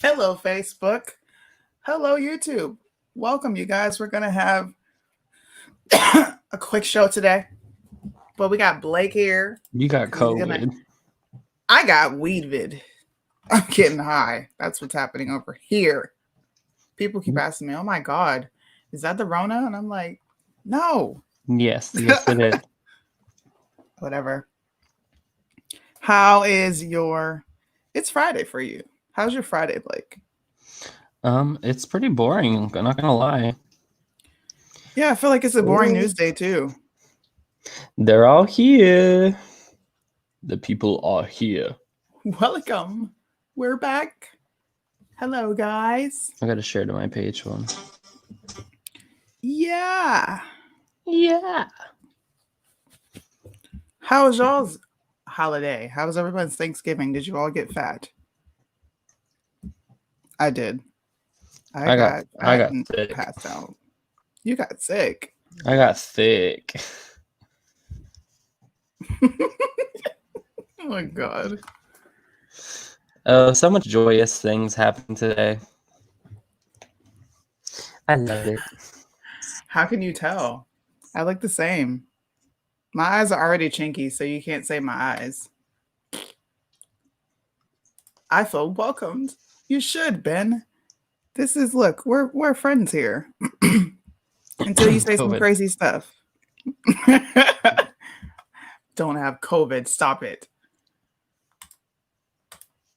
Hello, Facebook. Hello, YouTube. Welcome, you guys. We're going to have a quick show today, but we got Blake here. You got COVID. I got weed vid. I'm getting high. That's what's happening over here. People keep asking me, oh my God, is that the Rona? And I'm like, no. Yes, it is. Whatever. How is it's Friday for you. How's your Friday, Blake? It's pretty boring. I'm not gonna lie. Yeah, I feel like it's a boring news day too. They're all here. The people are here. Welcome. We're back. Hello, guys. I gotta share to my page one. Yeah. Yeah. How was y'all's holiday? How was everyone's Thanksgiving? Did you all get fat? I did. I got sick. Passed out. You got sick. I got sick. Oh my God. So much joyous things happened today. I love it. How can you tell? I look the same. My eyes are already chinky, so you can't say my eyes. I feel welcomed. You should, Ben. Look, we're friends here. Until you say some crazy stuff. Don't have COVID. Stop it.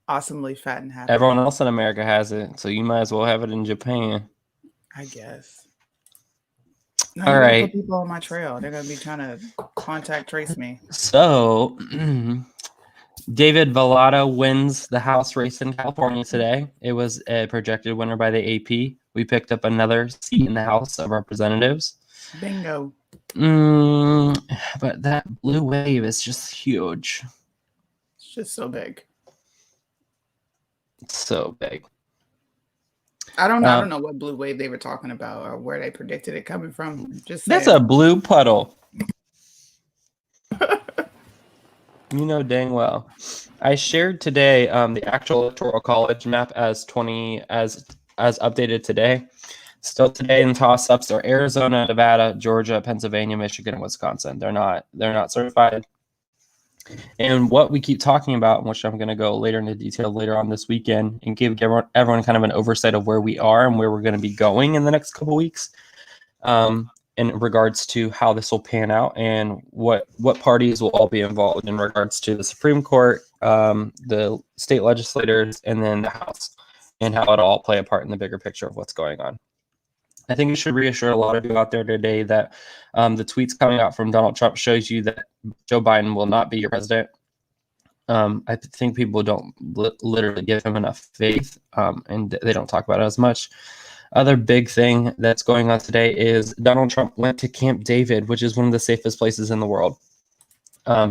Awesomely fat and happy. Everyone else in America has it, so you might as well have it in Japan. I guess. All right. Put people on my trail. They're gonna be trying to contact trace me. So, David Vallado wins the House race in California today. It was a projected winner by the AP. We picked up another seat in the House of Representatives. Bingo. But that blue wave is just huge. It's just so big. It's so big. I don't know what blue wave they were talking about or where they predicted it coming from. Just saying. That's a blue puddle. You know dang well. I shared today the actual Electoral College map as updated today. Still today in toss-ups are Arizona, Nevada, Georgia, Pennsylvania, Michigan, and Wisconsin. They're not certified. And what we keep talking about, which I'm going to go later into detail later on this weekend, and give everyone kind of an oversight of where we are and where we're going to be going in the next couple weeks, in regards to how this will pan out and what parties will all be involved in regards to the Supreme Court, the state legislators, and then the House, and how it'll all play a part in the bigger picture of what's going on. I think it should reassure a lot of you out there today that the tweets coming out from Donald Trump shows you that Joe Biden will not be your president. I think people don't literally give him enough faith, and they don't talk about it as much. Other big thing that's going on today is Donald Trump went to Camp David, which is one of the safest places in the world.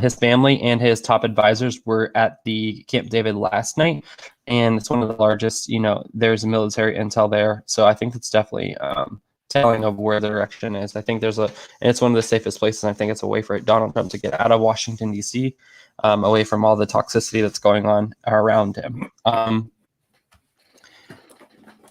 His family and his top advisors were at the Camp David last night, and it's one of the largest, there's military intel there. So I think it's definitely telling of where the direction is. I think it's one of the safest places. And I think it's a way for Donald Trump to get out of Washington, D.C., away from all the toxicity that's going on around him.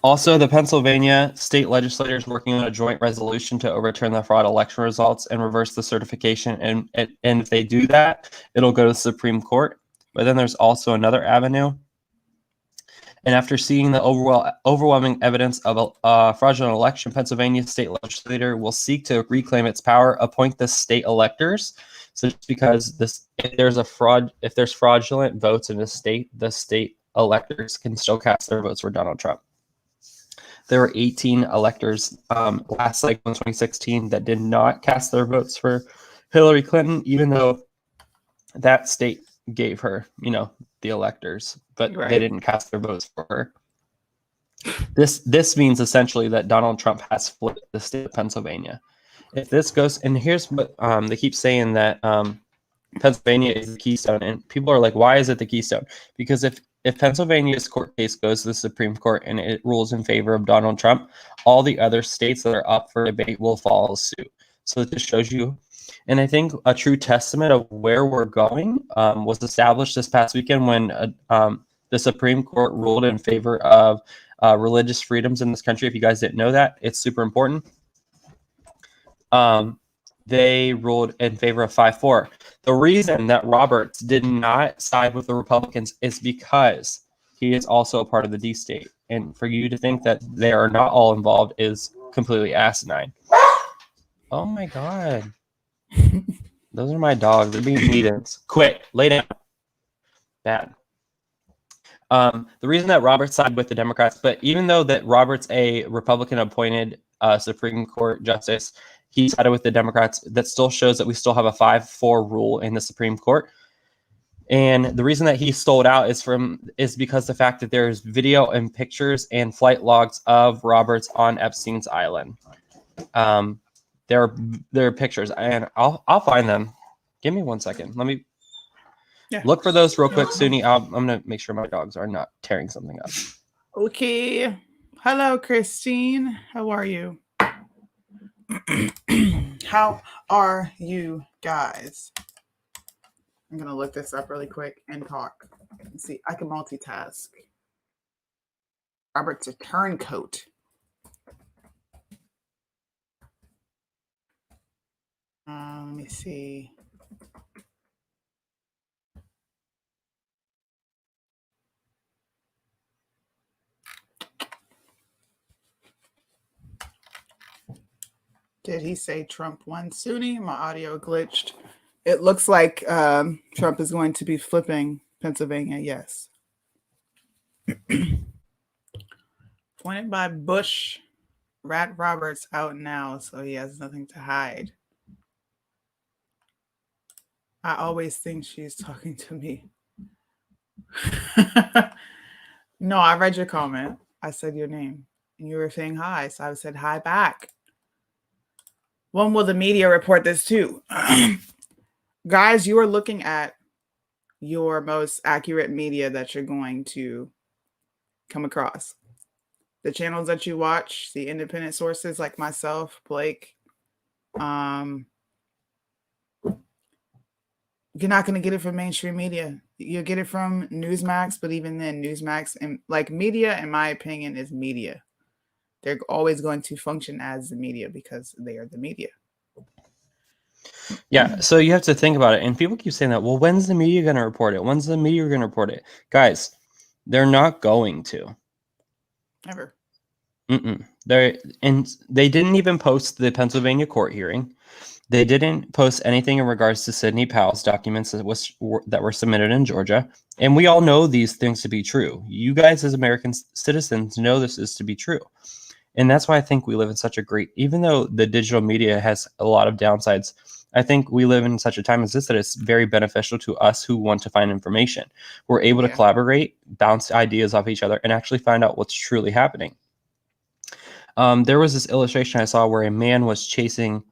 Also, the Pennsylvania state legislators working on a joint resolution to overturn the fraud election results and reverse the certification. And if they do that, it'll go to the Supreme Court. But then there's also another avenue. And after seeing the overwhelming evidence of a fraudulent election, Pennsylvania state legislature will seek to reclaim its power, appoint the state electors. So just because if there's fraudulent votes in the state electors can still cast their votes for Donald Trump. There were 18 electors last cycle in 2016 that did not cast their votes for Hillary Clinton, even though that state gave her, the electors, but They didn't cast their votes for her. This means essentially that Donald Trump has flipped the state of Pennsylvania. If this goes, and here's what they keep saying, that Pennsylvania is the keystone, and people are like, why is it the keystone? Because if Pennsylvania's court case goes to the Supreme Court and it rules in favor of Donald Trump, all the other states that are up for debate will follow suit. So it just shows you. And I think a true testament of where we're going was established this past weekend when the Supreme Court ruled in favor of religious freedoms in this country. If you guys didn't know that, it's super important. They ruled in favor of 5-4. The reason that Roberts did not side with the Republicans is because he is also a part of the D state. And for you to think that they are not all involved is completely asinine. Oh my God. Those are my dogs. They're being heathens. Quit. Lay down. Bad. The reason that Roberts sided with the Democrats, but even though that Roberts a Republican appointed Supreme Court justice, he sided with the Democrats, that still shows that we still have a 5-4 rule in the Supreme Court. And the reason that he stole it out is because the fact that there's video and pictures and flight logs of Roberts on Epstein's island. There are pictures, and I'll find them. Give me 1 second. Let me look for those real quick, Suni. I'm gonna make sure my dogs are not tearing something up. Okay. Hello, Christine. How are you? How are you guys? I'm gonna look this up really quick and talk. Let's see, I can multitask. Robert's a turncoat. Let me see. Did he say Trump won? Suni, my audio glitched. It looks like Trump is going to be flipping Pennsylvania. Yes. Appointed by Bush. Rat Roberts out now, so he has nothing to hide. I always think she's talking to me. No, I read your comment. I said your name. And you were saying hi, so I said hi back. When will the media report this too? Guys, you are looking at your most accurate media that you're going to come across. The channels that you watch, the independent sources like myself, Blake, you're not going to get it from mainstream media. You'll get it from Newsmax, but even then, Newsmax and like media, in my opinion, is media. They're always going to function as the media because they are the media. Yeah, so you have to think about it. And people keep saying that, well, when's the media going to report it? When's the media going to report it? Guys, they're not going to. Never. They didn't even post the Pennsylvania court hearing. They didn't post anything in regards to Sidney Powell's documents that were submitted in Georgia. And we all know these things to be true. You guys as American citizens know this is to be true. And that's why I think we live in such a great, even though the digital media has a lot of downsides, I think we live in such a time as this that it's very beneficial to us who want to find information. We're able to collaborate, bounce ideas off each other, and actually find out what's truly happening. There was this illustration I saw where a man was chasing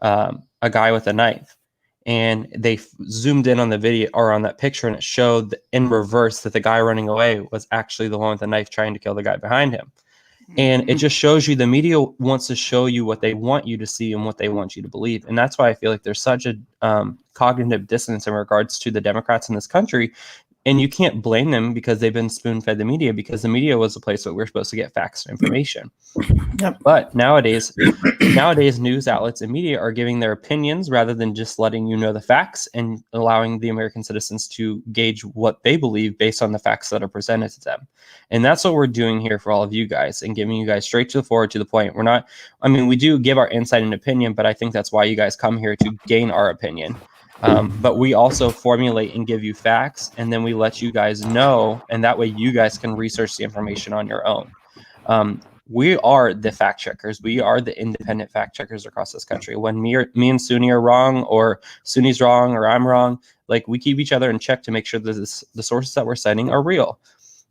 a guy with a knife, and they zoomed in on the video or on that picture, and it showed in reverse that the guy running away was actually the one with the knife trying to kill the guy behind him. And it just shows you the media wants to show you what they want you to see and what they want you to believe. And that's why I feel like there's such a cognitive dissonance in regards to the Democrats in this country. And you can't blame them because they've been spoon-fed the media, because the media was the place where we're supposed to get facts and information. Yep. But nowadays, news outlets and media are giving their opinions rather than just letting you know the facts and allowing the American citizens to gauge what they believe based on the facts that are presented to them. And that's what we're doing here for all of you guys and giving you guys straight to the forward to the point. We're not, I mean, we do give our insight and opinion, but I think that's why you guys come here, to gain our opinion. But we also formulate and give you facts, and then we let you guys know, and that way you guys can research the information on your own. We are the fact checkers. We are the independent fact checkers across this country. When me and Suni are wrong, or Suni's wrong, or I'm wrong, like, we keep each other in check to make sure that the sources that we're citing are real,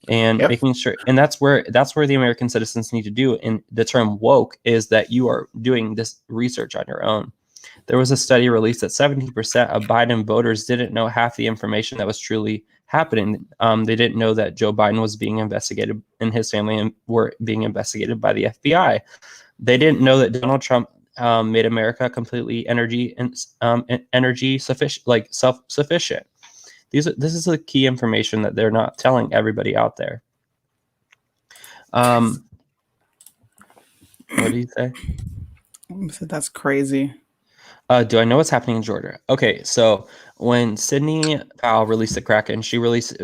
and making sure. And that's where the American citizens need to do. And the term woke is that you are doing this research on your own. There was a study released that 70% of Biden voters didn't know half the information that was truly happening. They didn't know that Joe Biden was being investigated and his family were being investigated by the FBI. They didn't know that Donald Trump made America completely energy sufficient, like self-sufficient. This is the key information that they're not telling everybody out there. What do you say? So that's crazy. Do I know what's happening in Georgia? Okay, so when Sidney Powell released the Kraken, she released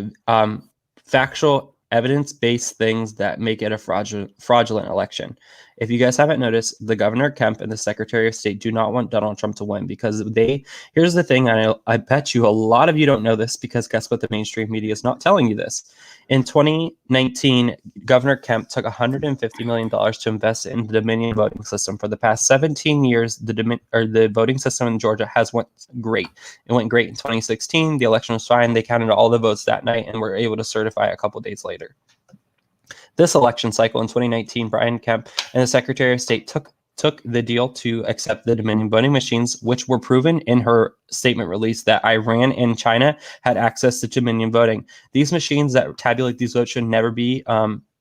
factual evidence-based things that make it a fraudulent election. If you guys haven't noticed, the Governor Kemp and the Secretary of State do not want Donald Trump to win because here's the thing, I bet you a lot of you don't know this because guess what, the mainstream media is not telling you this. In 2019, Governor Kemp took $150 million to invest in the Dominion voting system. For the past 17 years, the voting system in Georgia has went great. It went great in 2016. The election was fine. They counted all the votes that night and were able to certify a couple days later. This election cycle in 2019, Brian Kemp and the Secretary of State took the deal to accept the Dominion voting machines, which were proven in her statement release that Iran and China had access to Dominion voting. These machines that tabulate these votes should never be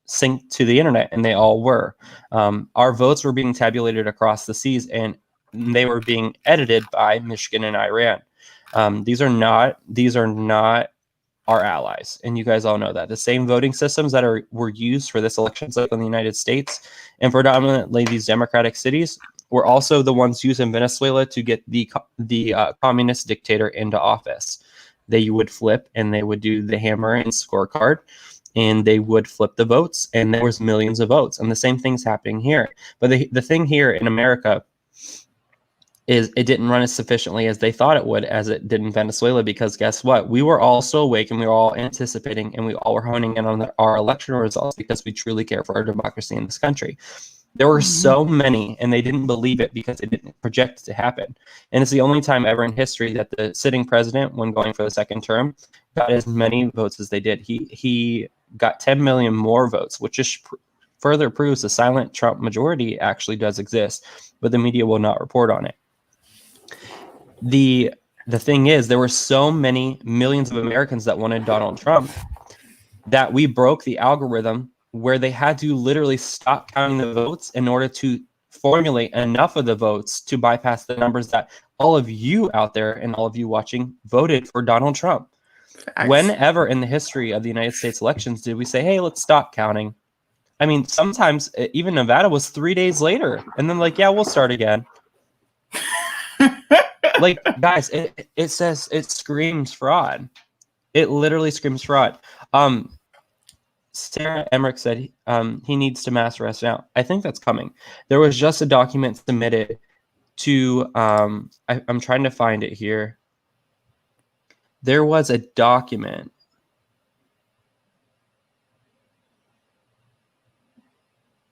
synced to the internet, and they all were. Our votes were being tabulated across the seas, and they were being edited by Michigan and Iran. These are not our allies, and you guys all know that. The same voting systems that were used for this election cycle in the United States, and predominantly these democratic cities, were also the ones used in Venezuela to get the communist dictator into office. They would flip, and they would do the hammer and scorecard, and they would flip the votes, and there was millions of votes, and the same thing's happening here. But the thing here in America is it didn't run as sufficiently as they thought it would, as it did in Venezuela, because guess what? We were all still awake, and we were all anticipating, and we all were honing in on our election results because we truly care for our democracy in this country. There were so many, and they didn't believe it because it didn't project to happen. And it's the only time ever in history that the sitting president, when going for the second term, got as many votes as they did. He got 10 million more votes, which just further proves the silent Trump majority actually does exist, but the media will not report on it. The thing is, there were so many millions of Americans that wanted Donald Trump that we broke the algorithm where they had to literally stop counting the votes in order to formulate enough of the votes to bypass the numbers that all of you out there and all of you watching voted for Donald Trump. Facts. Whenever in the history of the United States elections did we say, hey, let's stop counting? I mean, sometimes even Nevada was 3 days later, and then like, yeah, we'll start again. Like, guys, it screams fraud. It literally screams fraud. Sarah Emmerich said he needs to mass arrest now. I think that's coming. There was just a document submitted to, I'm trying to find it here. There was a document.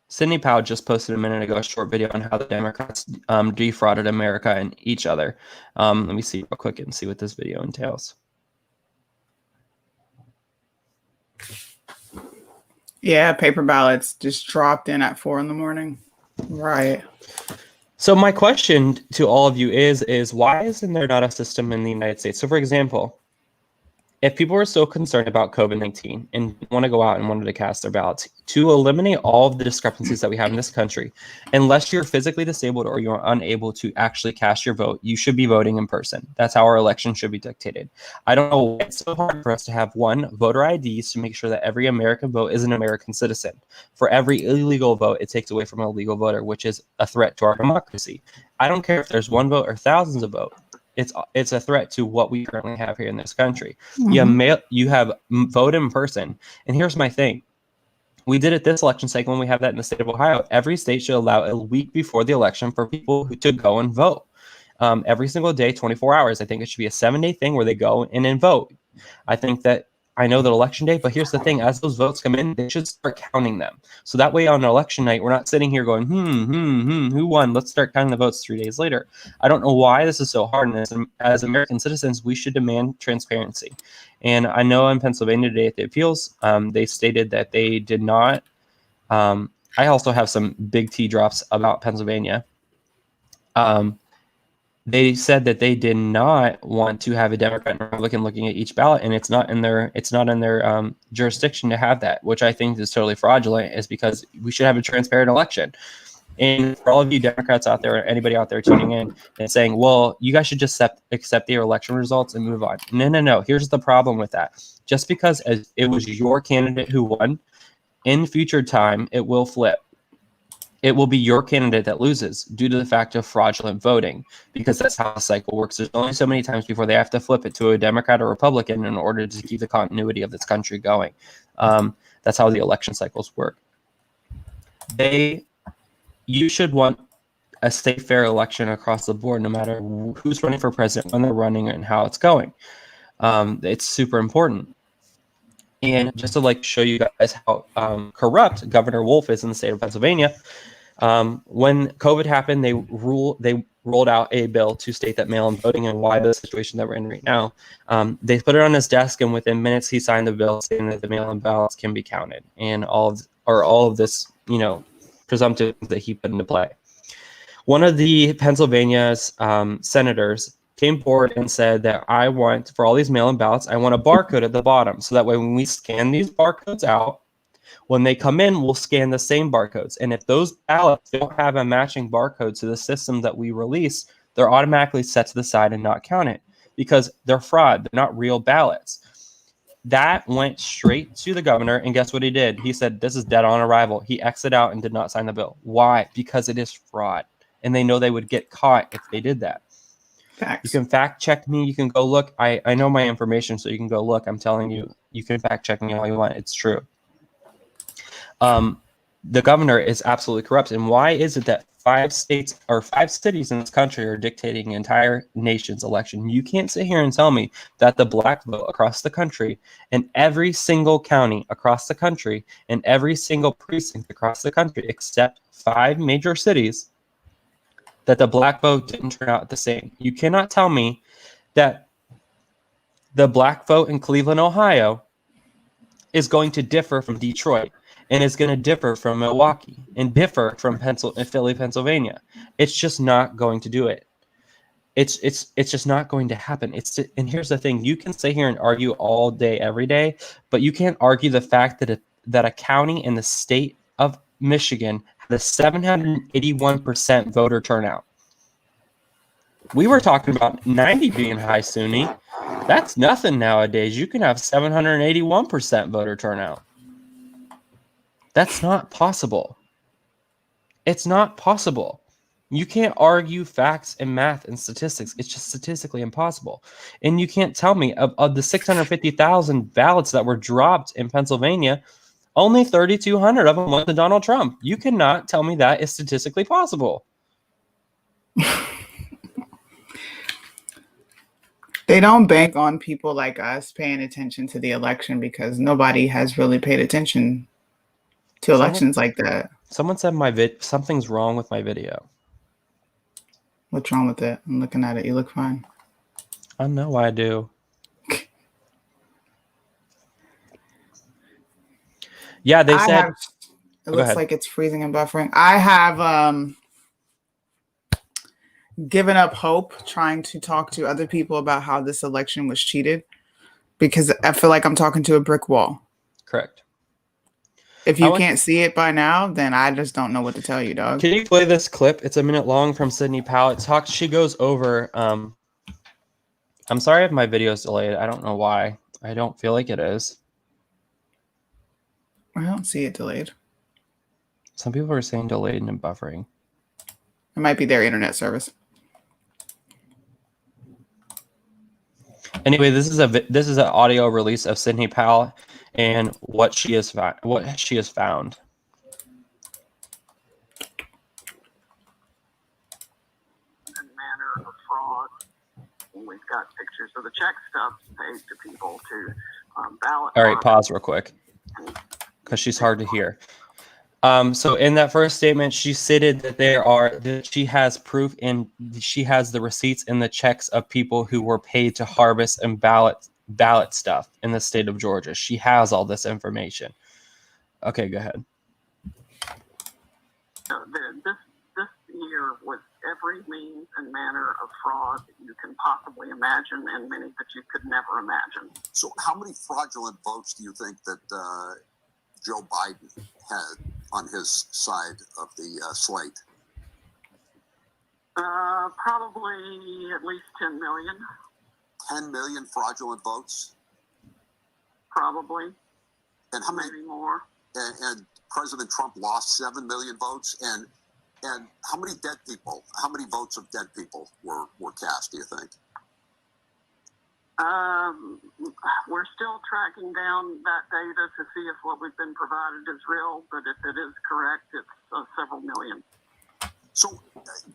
Sidney Powell just posted a minute ago a short video on how the Democrats defrauded America and each other. Let me see real quick and see what this video entails. Yeah, paper ballots just dropped in at 4 a.m. Right. So my question to all of you is why isn't there not a system in the United States? So for example, if people were so concerned about COVID-19 and want to go out and wanted to cast their ballots, to eliminate all of the discrepancies that we have in this country, unless you're physically disabled or you're unable to actually cast your vote, you should be voting in person. That's how our election should be dictated. I don't know why it's so hard for us to have one, voter IDs to make sure that every American vote is an American citizen. For every illegal vote, it takes away from a legal voter, which is a threat to our democracy. I don't care if there's one vote or thousands of votes. It's a threat to what we currently have here in this country. Mm-hmm. You have vote in person. And here's my thing. We did it this election cycle, and we have that in the state of Ohio. Every state should allow a week before the election for people to go and vote. Every single day, 24 hours. I think it should be a 7-day thing where they go in and vote. I know that election day, but here's the thing. As those votes come in, they should start counting them. So that way on election night, we're not sitting here going, who won? Let's start counting the votes 3 days later. I don't know why this is so hard. And as American citizens, we should demand transparency. And I know in Pennsylvania today at the appeals, they stated that they did not. I also have some big T drops about Pennsylvania. They said that they did not want to have a Democrat and Republican looking at each ballot, and it's not in their jurisdiction to have that, which I think is totally fraudulent. Is because we should have a transparent election. And for all of you Democrats out there, or anybody out there tuning in and saying, well, you guys should just accept the election results and move on. No. Here's the problem with that. Just because it was your candidate who won, in future time, it will flip. It will be your candidate that loses due to the fact of fraudulent voting, because that's how the cycle works. There's only so many times before they have to flip it to a Democrat or Republican in order to keep the continuity of this country going. That's how the election cycles work. You should want a safe, fair election across the board, no matter who's running for president, when they're running, and how it's going. It's super important. And just to show you guys how corrupt Governor Wolf is in the state of Pennsylvania, when COVID happened, they rolled out a bill to state that mail-in voting, and why the situation that we're in right now. They put it on his desk, and within minutes, he signed the bill saying that the mail-in ballots can be counted, and all of this, presumptive that he put into play. One of the Pennsylvania's senators came forward and said that I want, for all these mail-in ballots, I want a barcode at the bottom, so that way when we scan these barcodes out, when they come in, we'll scan the same barcodes. And if those ballots don't have a matching barcode to the system that we release, they're automatically set to the side and not counted, because they're fraud. They're not real ballots. That went straight to the governor, and guess what he did? He said, this is dead on arrival. He exited out and did not sign the bill. Why? Because it is fraud, and they know they would get caught if they did that. Facts. You can fact check me. You can go look. I know my information, so you can go look. I'm telling you, you can fact check me all you want. It's true. The governor is absolutely corrupt. And why is it that 5 states or 5 cities in this country are dictating the entire nation's election? You can't sit here and tell me that the black vote across the country, in every single county across the country, in every single precinct across the country, except 5 major cities, that the black vote didn't turn out the same. You cannot tell me that the black vote in Cleveland, Ohio is going to differ from Detroit, and is going to differ from Milwaukee, and differ from Philly, Pennsylvania. It's just not going to do it. It's just not going to happen. And here's the thing: you can sit here and argue all day, every day, but you can't argue the fact that a county in the state of Michigan had a 781% voter turnout. We were talking about 90 being high Sunni. That's nothing nowadays. You can have 781% voter turnout. That's not possible. It's not possible. You can't argue facts and math and statistics. It's just statistically impossible. And you can't tell me of the 650,000 ballots that were dropped in Pennsylvania, only 3,200 of them went to Donald Trump. You cannot tell me that is statistically possible. They don't bank on people like us paying attention to the election, because nobody has really paid attention to elections like that. Someone said something's wrong with my video. What's wrong with it? I'm looking at it. You look fine. I know I do. Yeah, they said it looks like it's freezing and buffering. I have given up hope trying to talk to other people about how this election was cheated, because I feel like I'm talking to a brick wall. Correct. If you can't see it by now, then I just don't know what to tell you, dog. Can you play this clip? It's a minute long from Sidney Powell. She goes over. I'm sorry if my video is delayed. I don't know why. I don't feel like it is. I don't see it delayed. Some people are saying delayed and buffering. It might be their internet service. Anyway, this is an audio release of Sidney Powell and what she has found. Manner of fraud. And we've got pictures of the check stubs paid to people to ballot. All right, pause real quick, because she's hard to hear. So in that first statement, she stated that she has proof and she has the receipts and the checks of people who were paid to harvest and ballot stuff in the state of Georgia. She has all this information. Okay, go ahead. This year was every means and manner of fraud that you can possibly imagine, and many that you could never imagine. So how many fraudulent votes do you think that Joe Biden had on his side of the slate? Probably at least 10 million. 10 million fraudulent votes? Probably. And how many? Maybe more. And President Trump lost 7 million votes. And how many dead people? How many votes of dead people were cast? Do you think? We're still tracking down that data to see if what we've been provided is real. But if it is correct, it's several million. So,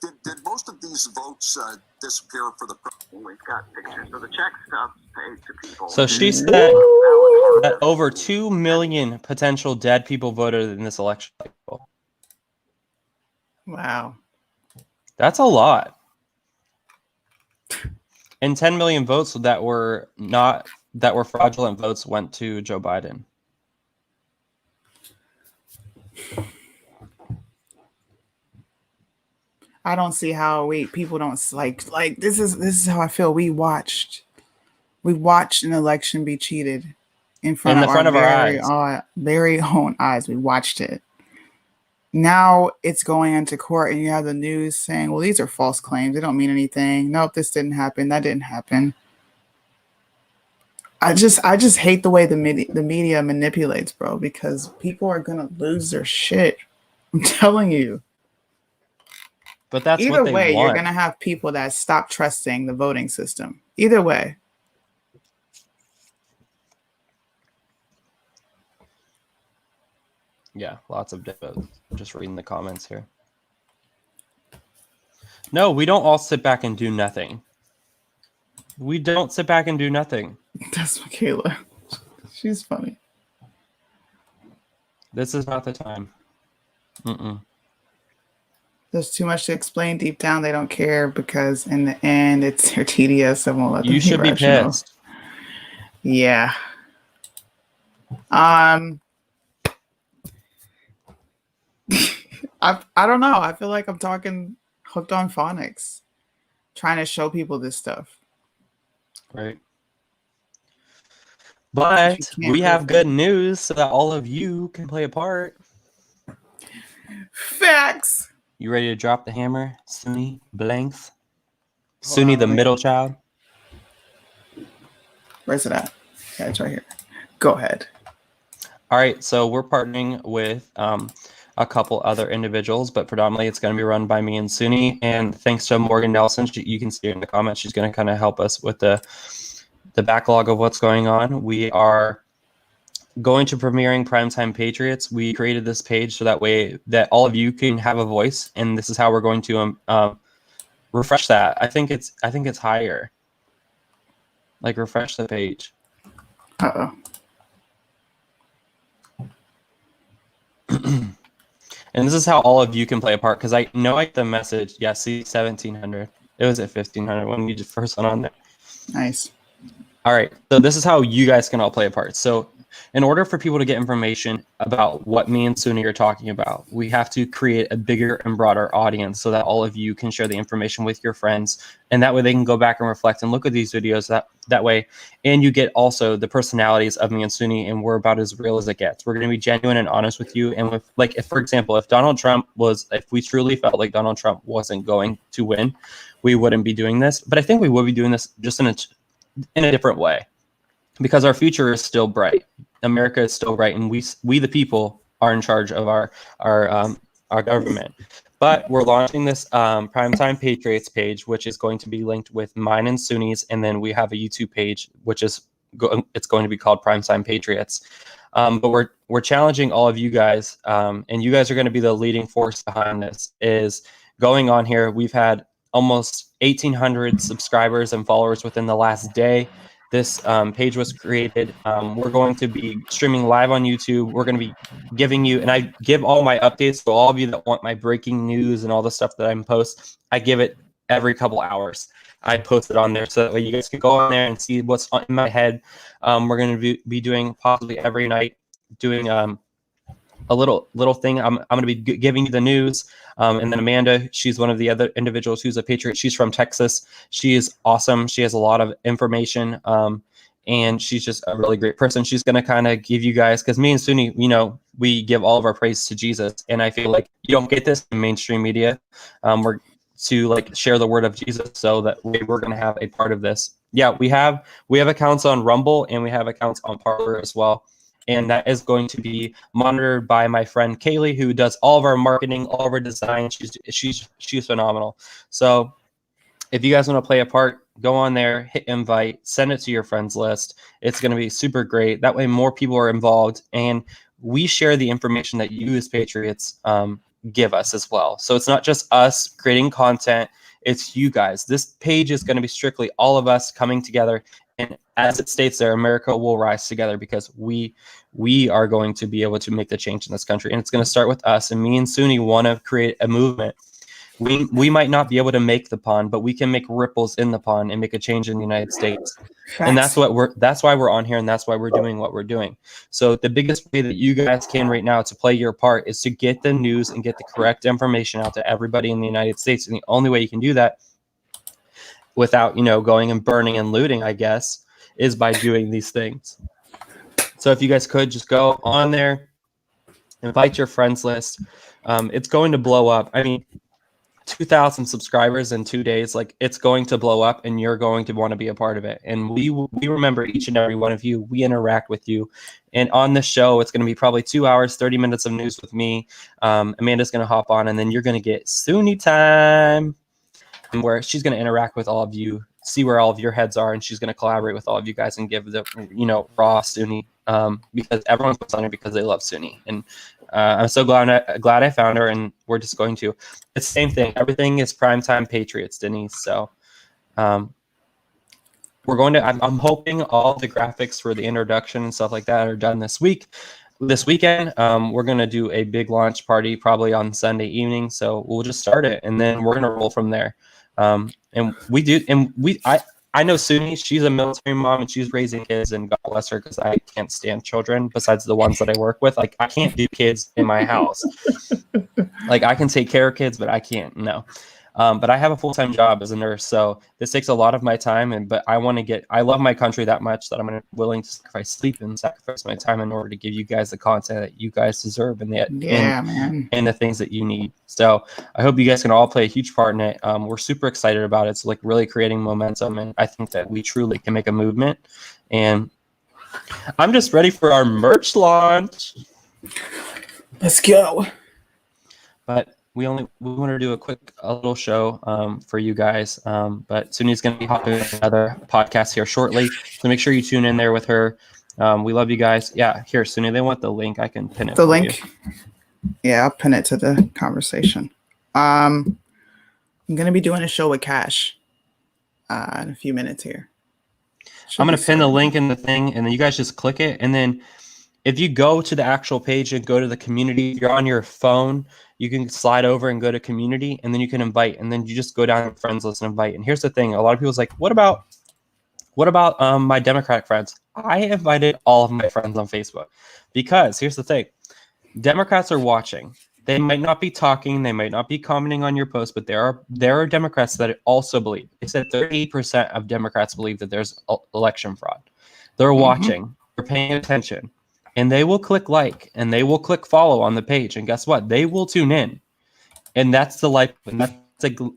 did most of these votes disappear for the? We've got pictures of the check stubs paid to people. So she said that over 2 million potential dead people voted in this election cycle. Wow. That's a lot. And 10 million votes that were fraudulent votes went to Joe Biden. I don't see how people don't like this is how I feel. We watched an election be cheated in front of our very own eyes. We watched it. Now it's going into court and you have the news saying, well, these are false claims. They don't mean anything. Nope, this didn't happen. That didn't happen. I just hate the way the media manipulates, bro, because people are going to lose their shit. I'm telling you. But that's either what they way, want. you're going to have people that stop trusting the voting system. Either way. Yeah, lots of votes. Just reading the comments here. No, we don't all sit back and do nothing. We don't sit back and do nothing. That's Michaela. She's funny. This is not the time. There's too much to explain deep down. They don't care because in the end, they're tedious and won't let them. You should be pissed. Yeah. I don't know. I feel like I'm talking hooked on phonics, trying to show people this stuff. Right. But we have good news so that all of you can play a part. Facts. You ready to drop the hammer, Sunni Blanks? Sunni, the middle child. Where's it at? Yeah, it's right here. Go ahead. All right, so we're partnering with a couple other individuals, but predominantly it's going to be run by me and Sunni. And thanks to Morgan Nelson, you can see her in the comments. She's going to kind of help us with the backlog of what's going on. We are going to premiering Primetime Patriots. We created this page so that way that all of you can have a voice, and this is how we're going to refresh that. I think it's higher. Like refresh the page. Uh-oh. And this is how all of you can play a part, because I know I get the message. Yeah, see, 1,700. It was at 1,500 when you first went on there. Nice. All right, so this is how you guys can all play a part. So in order for people to get information about what me and Sunni are talking about, we have to create a bigger and broader audience so that all of you can share the information with your friends, and that way they can go back and reflect and look at these videos that way. And you get also the personalities of me and Sunni, and we're about as real as it gets. We're going to be genuine and honest with you. And with, like, if, for example, if we truly felt like Donald Trump wasn't going to win, we wouldn't be doing this. But I think we would be doing this just in a different way, because our future is still bright. America is still bright, and we the people are in charge of our government. But we're launching this Primetime Patriots page, which is going to be linked with mine and Sunni's, and then we have a YouTube page, which is it's going to be called Primetime Patriots. But we're challenging all of you guys, and you guys are going to be the leading force behind this. Is going on here. We've had almost 1,800 subscribers and followers within the last day. This page was created. We're going to be streaming live on YouTube. We're going to be giving you, and I give all my updates to all of you that want my breaking news and all the stuff that I post. I give it every couple hours. I post it on there so that way you guys can go on there and see what's in my head. We're going to be doing possibly every night, doing a little thing. I'm going to be giving you the news. And then Amanda, she's one of the other individuals who's a Patriot. She's from Texas. She is awesome. She has a lot of information. And she's just a really great person. She's going to kind of give you guys, because me and Sunni, we give all of our praise to Jesus. And I feel like you don't get this in mainstream media. to like share the word of Jesus. So that way we're going to have a part of this. Yeah, we have accounts on Rumble and we have accounts on Parler as well. And that is going to be monitored by my friend Kaylee, who does all of our marketing, all of our design. She's phenomenal. So if you guys want to play a part, go on there, hit invite, send it to your friends list. It's going to be super great. That way more people are involved, and we share the information that you as Patriots give us as well. So it's not just us creating content, it's you guys. This page is going to be strictly all of us coming together. And as it states there, America will rise together, because we are going to be able to make the change in this country. And it's going to start with us. And me and Suni want to create a movement. We might not be able to make the pond, but we can make ripples in the pond and make a change in the United States. And that's why we're on here, and that's why we're doing what we're doing. So the biggest way that you guys can right now to play your part is to get the news and get the correct information out to everybody in the United States. And the only way you can do that without, going and burning and looting, I guess, is by doing these things. So if you guys could just go on there, invite your friends list. It's going to blow up. I mean, 2,000 subscribers in 2 days, like, it's going to blow up, and you're going to want to be a part of it. And we remember each and every one of you. We interact with you. And on the show, it's going to be probably 2 hours, 30 minutes of news with me. Amanda's going to hop on, and then you're going to get Suni time, where she's going to interact with all of you, see where all of your heads are, and she's going to collaborate with all of you guys and give the, raw Suni, because everyone puts on her because they love Suni. And I'm so glad I found her, and we're just going to. It's the same thing. Everything is primetime Patriots, Denise. So we're going to. I'm hoping all the graphics for the introduction and stuff like that are done this weekend. We're going to do a big launch party probably on Sunday evening. So we'll just start it, and then we're going to roll from there. And we do, and I know Suni, she's a military mom, and she's raising kids, and God bless her, because I can't stand children besides the ones that I work with. Like, I can't do kids in my house. Like, I can take care of kids, but I can't, no. But I have a full-time job as a nurse, so this takes a lot of my time. But I love my country that much that I'm willing to sacrifice sleep and sacrifice my time in order to give you guys the content that you guys deserve and the things that you need. So I hope you guys can all play a huge part in it. We're super excited about it. It's like really creating momentum, and I think that we truly can make a movement. And I'm just ready for our merch launch. Let's go. But we want to do a little show for you guys. But Suni's going to be hopping on another podcast here shortly. So make sure you tune in there with her. We love you guys. Yeah, here, Suni, they want the link. I can pin it. The link? Yeah, I'll pin it to the conversation. I'm going to be doing a show with Cash in a few minutes here. I'm going to pin the link in the thing, and then you guys just click it. And then if you go to the actual page and go to the community, if you're on your phone, you can slide over and go to community, and then you can invite, and then you just go down to friends list and invite. And here's the thing. A lot of people's like, what about my Democratic friends? I invited all of my friends on Facebook, because here's the thing. Democrats are watching. They might not be talking. They might not be commenting on your post, but there are Democrats that also believe. They said 38% of Democrats believe that there's election fraud. They're watching. They're paying attention. And they will click like, and they will click follow on the page. And guess what? They will tune in. And that's the life, and that's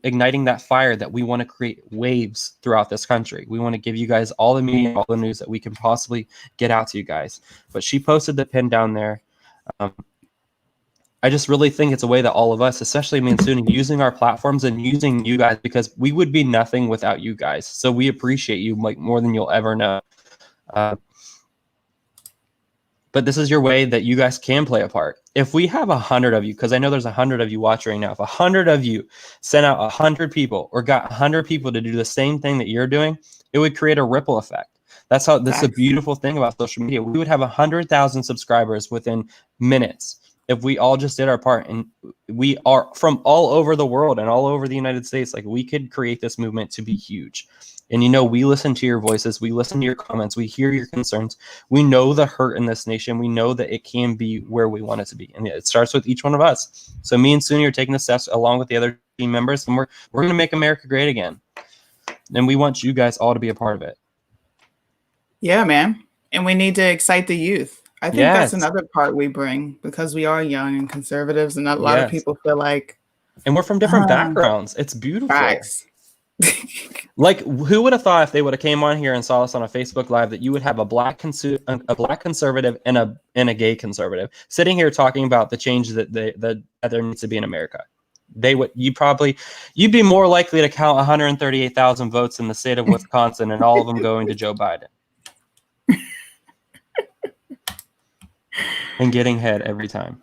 igniting that fire that we want to create waves throughout this country. We want to give you guys all the media, all the news that we can possibly get out to you guys. But she posted the pin down there. I just really think it's a way that all of us, especially me and Suni, using our platforms and using you guys, because we would be nothing without you guys. So we appreciate you like more than you'll ever know. But this is your way that you guys can play a part. If we have 100 of you, because I know there's 100 of you watching right now, if 100 of you sent out 100 people or got 100 people to do the same thing that you're doing, it would create a ripple effect. That's a beautiful thing about social media. We would have 100,000 subscribers within minutes if we all just did our part. And we are from all over the world and all over the United States. Like, we could create this movement to be huge. And, we listen to your voices. We listen to your comments. We hear your concerns. We know the hurt in this nation. We know that it can be where we want it to be. And it starts with each one of us. So me and Suni are taking the steps along with the other team members, and we're going to make America great again. And we want you guys all to be a part of it. Yeah, man. And we need to excite the youth. I think that's another part we bring, because we are young and conservatives, and a lot of people feel like And we're from different backgrounds. It's beautiful. Facts. Like, who would have thought if they would have came on here and saw us on a Facebook Live that you would have a black conservative and a gay conservative sitting here talking about the change that there needs to be in America? You'd be more likely to count 138,000 votes in the state of Wisconsin and all of them going to Joe Biden. And getting head every time.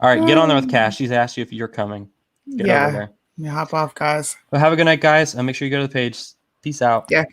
All right, get on there with Cash. She's asked you if you're coming. Get over there. Yeah, hop off, guys. Well, have a good night, guys. And make sure you go to the page. Peace out. Yeah.